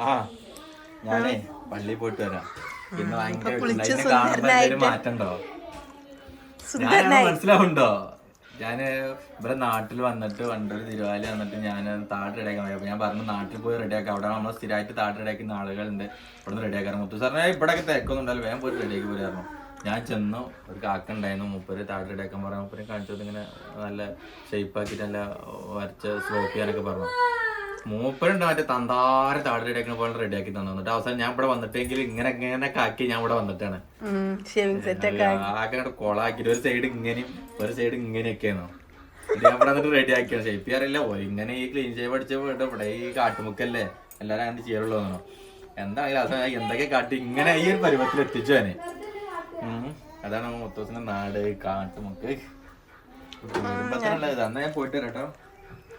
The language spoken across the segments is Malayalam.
ആ ഞാനേ പള്ളിയിൽ പോയിട്ട് വരാം. ഇന്ന് ഭയങ്കര മാറ്റം ഉണ്ടോ? ഞാൻ മനസ്സിലാവുണ്ടോ? ഞാന് ഇവിടെ നാട്ടിൽ വന്നിട്ട് വണ്ടൂർ തിരുവാലി വന്നിട്ട് ഞാൻ താട് റെഡിയാക്കാൻ പോയി. അപ്പൊ ഞാൻ പറഞ്ഞു നാട്ടിൽ പോയി റെഡിയാക്കാം. അവിടെ നമ്മൾ സ്ഥിരമായിട്ട് താട് റെഡിയാക്കുന്ന ആളുകളുണ്ട്, ഇവിടെ നിന്ന് റെഡിയാക്കാൻ. മുത്തു സാറിന് ഇവിടെയൊക്കെ തിരക്കൊന്നും ഉണ്ടല്ലോ, വേഗം പോയി റെഡിയാക്കി പോരായിരുന്നു. ഞാൻ ചെന്നു, ഒരു കാക്ക ഉണ്ടായിരുന്നു, മൂപ്പര് താട് റെഡിയാക്കാൻ പറഞ്ഞു. മൂപ്പര് കാണിച്ചത് ഇങ്ങനെ നല്ല ഷേപ്പ് ആക്കിയിട്ട് നല്ല വരച്ച സ്ലോപ്പ് ചെയ്യാനൊക്കെ പറഞ്ഞു. മൂപ്പരുണ്ട് മറ്റേ തന്താര താട് റെഡിയാക്കുന്ന പോലെ റെഡിയാക്കി തന്നു. എന്നിട്ട് അവസാനം ഞാൻ ഇവിടെ വന്നിട്ടെങ്കിൽ ഇങ്ങനെ ഇങ്ങനെ കാക്കി ഞാൻ ഇവിടെ വന്നിട്ടാണ് ആകെ കൊളാക്കിട്ട് ഒരു സൈഡ് ഇങ്ങനെയും ഒരു സൈഡ് ഇങ്ങനെയൊക്കെയാണോ ഞാൻ ഇവിടെ വന്നിട്ട് റെഡി ആക്കിയാണ്. ഷേപ്പ് ചെയ്യാറില്ല ഇങ്ങനെ ഈ ക്ലീൻ ചെയ്യാൻ പഠിച്ച ഇവിടെ ഈ കാട്ടുമുക്കല്ലേ എല്ലാരും അങ്ങനെ ചെയ്യാറുള്ളൂ തോന്നണോ. എന്താണെങ്കിലും അവസാനം എന്തൊക്കെ കാട്ടി ഇങ്ങനെ ഈ ഒരു പരുവത്തിൽ എത്തിച്ചു തന്നെ. അതാണ് മുത്തൂസിന്റെ നാട് കാട്ടുമുക്ക്. അന്ന് ഞാൻ പോയിട്ട് വരാം കേട്ടോ.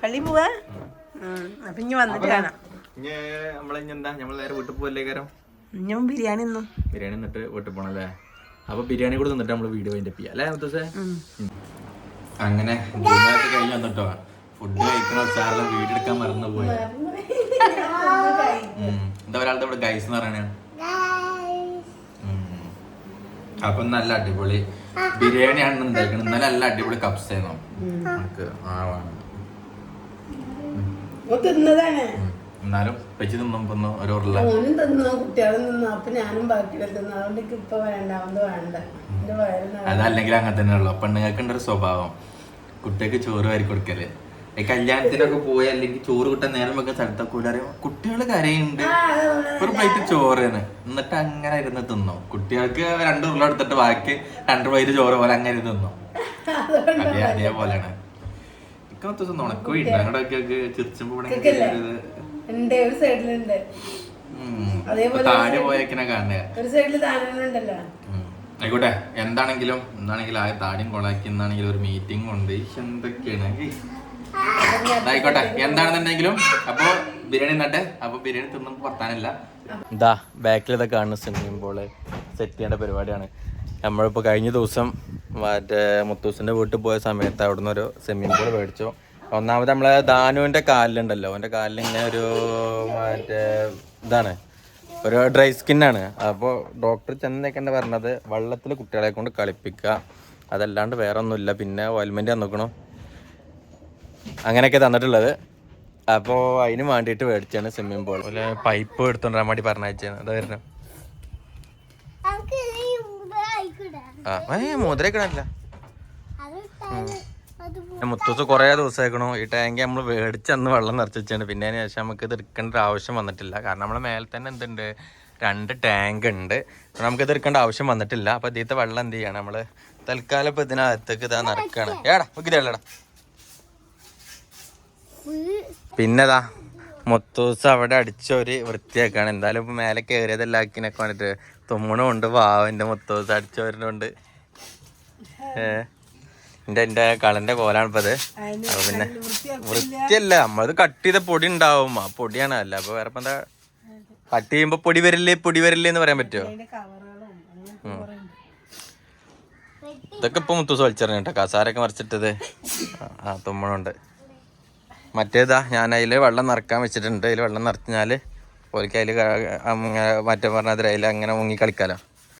പള്ളി പോവാ. നമ്മളിഞ്ഞെന്താ നമ്മള് നേരെ വീട്ടിൽ പോവല്ലേ കാരം. ബിരിയാണി തിന്നിട്ട് വീട്ടിൽ പോണല്ലേ. അപ്പൊ ബിരിയാണി കൂടെ തിന്നിട്ട് നമ്മള് വീഡിയോ അതിന്റെ ചെയ്യാം അല്ലേ മുത്തൂസേ. അങ്ങനെ കഴിഞ്ഞ് വന്നിട്ടോ ഫുഡ് കഴിക്കണ സാറിലെ വീഡിയോ എടുക്കാൻ മറന്നു പോയി. എന്താ ഒരാളുടെ ഇവിടെ ഗൈസ് എന്ന് പറയണേ. അപ്പൊ നല്ല അടിപൊളി ബിരിയാണിയാണ് ഉണ്ടാക്കുന്നത്. ഇന്നലെ നല്ല അടിപൊളി കപ്സ് ആയിരുന്നു നമുക്ക്. എന്നാലും വെച്ച് തിന്നുമ്പോ അതല്ലെങ്കിൽ അങ്ങനെ തന്നെ ഉള്ളു. പെണ്ണുങ്ങൾക്ക് ഉണ്ടൊരു സ്വഭാവം, കുട്ടികൾക്ക് ചോറ് വാരി കൊടുക്കല്. ഈ കല്യാണത്തിനൊക്കെ പോയി അല്ലെങ്കിൽ ചോറ് കിട്ടാൻ നേരം വെക്കാൻ സ്ഥലത്തൊക്കെ അറിയാം കുട്ടികൾ കരയുണ്ട് ഒരു പ്ലേറ്റ് ചോറാണ്. എന്നിട്ട് അങ്ങനെ ഇരുന്ന് തിന്നു. കുട്ടികൾക്ക് 2 ഉരുള എടുത്തിട്ട് ബാക്കി 2 പ്ലേറ്റ് ചോറ് പോലെ അങ്ങനെ ഇരുന്ന് തിന്നു. അതേപോലെയാണ് താടി പോയേക്കിനെ കാണുക. ആയിക്കോട്ടെ, എന്താണെങ്കിലും ആ താടിയും കൊളാക്കി എന്നാണെങ്കിലും ഒരു മീറ്റിംഗ് ഉണ്ട്. എന്തൊക്കെയാണ് ആയിക്കോട്ടെ എന്താണെന്നുണ്ടെങ്കിലും. അപ്പൊ ബിരിയാണി നട്ടെ. അപ്പൊ ബിരിയാണി തിന്നുമ്പോ വർത്താനില്ല. എന്താ ബാക്കിൽ ഇതൊക്കെ കാണുന്ന സ്വിമ്മിംഗ് പൂള് സെറ്റ് ചെയ്യേണ്ട പരിപാടിയാണ്. നമ്മളിപ്പോൾ കഴിഞ്ഞ ദിവസം മറ്റേ മുത്തൂസിൻ്റെ വീട്ടിൽ പോയ സമയത്ത് അവിടെ നിന്ന് ഒരു സ്വിമ്മിംഗ് പൂൾ മേടിച്ചു. ഒന്നാമത് നമ്മളെ ദാനുവിൻ്റെ കാലിലുണ്ടല്ലോ, അവൻ്റെ കാലിൽ ഇങ്ങനെ ഒരു മറ്റേ ഇതാണ്, ഒരു ഡ്രൈ സ്കിന്നാണ്. അപ്പോൾ ഡോക്ടർ ചെന്നൊക്കെ തന്നെ പറഞ്ഞത് വെള്ളത്തിൽ കുട്ടികളെ കൊണ്ട് കളിപ്പിക്കുക, അതല്ലാണ്ട് വേറെ ഒന്നുമില്ല. പിന്നെ ഓയിൽമെൻറ്റ് തന്നിക്കണം, അങ്ങനെയൊക്കെ തന്നിട്ടുള്ളത്. അപ്പോൾ അതിന് വേണ്ടിയിട്ട് മേടിച്ചാണ് സ്വിമ്മിംഗ് പൂൾ. അതുപോലെ പൈപ്പ് എടുത്തോണ്ടാൻ വേണ്ടി പറഞ്ഞയച്ചാണ്. അത് വരണം മോതിരക്കണല്ല. മുത്തൂസ് കുറേ ദിവസമായിക്കണു ഈ ടാങ്ക് നമ്മൾ മേടിച്ചന്ന് വെള്ളം നിറച്ച് വെച്ചാണ്. പിന്നെ അതിന് ശേഷം നമുക്ക് ഇത് എടുക്കേണ്ട ഒരു ആവശ്യം വന്നിട്ടില്ല. കാരണം നമ്മളെ മേലെ തന്നെ എന്തുണ്ട്, 2 ടാങ്ക് ഉണ്ട്. നമുക്കിത് എടുക്കേണ്ട ആവശ്യം വന്നിട്ടില്ല. അപ്പോൾ ഇതിലത്തെ വെള്ളം എന്ത് ചെയ്യണം, നമ്മൾ തൽക്കാലം ഇപ്പോൾ ഇതിനകത്തേക്ക് ഇതാ നടക്കുകയാണ്. ഏടാ നമുക്കിതേടാ. പിന്നെതാ മുത്തൂസ് അവിടെ അടിച്ചൊരു വൃത്തിയാക്കാണ്. എന്തായാലും ഇപ്പോൾ മേലെ കയറിയതെല്ലാം ആക്കിനൊക്കെ വേണ്ടിയിട്ട് തുമ്മണുണ്ട്. വാവൻ്റെ മുത്തൂസ് അടിച്ചവരുന്നുണ്ട്. എൻ്റെ കളന്റെ കോലാണിപ്പോ അത്. അപ്പൊ പിന്നെ വൃത്തിയല്ല, നമ്മളത് കട്ട് ചെയ്ത പൊടി ഉണ്ടാവും, ആ പൊടിയാണ്. അല്ല അപ്പൊ വേറെ എന്താ കട്ട് ചെയ്യുമ്പോ പൊടി വരില്ലേ എന്ന് പറയാൻ പറ്റുമോ? ഇതൊക്കെ ഇപ്പൊ മുത്തൂസ് വലിച്ചെറിഞ്ഞ കേട്ടോ, കസാരൊക്കെ മറിച്ചിട്ടത്. തുമ്മണുണ്ട്. മറ്റേതാ ഞാൻ അതിൽ വെള്ളം നിറക്കാൻ വെച്ചിട്ടുണ്ട്. അതിൽ വെള്ളം നിറച്ചാല് ഓർക്ക് അതിൽ മറ്റേ പറഞ്ഞാൽ അതിൽ അങ്ങനെ മുങ്ങി കളിക്കാലോ.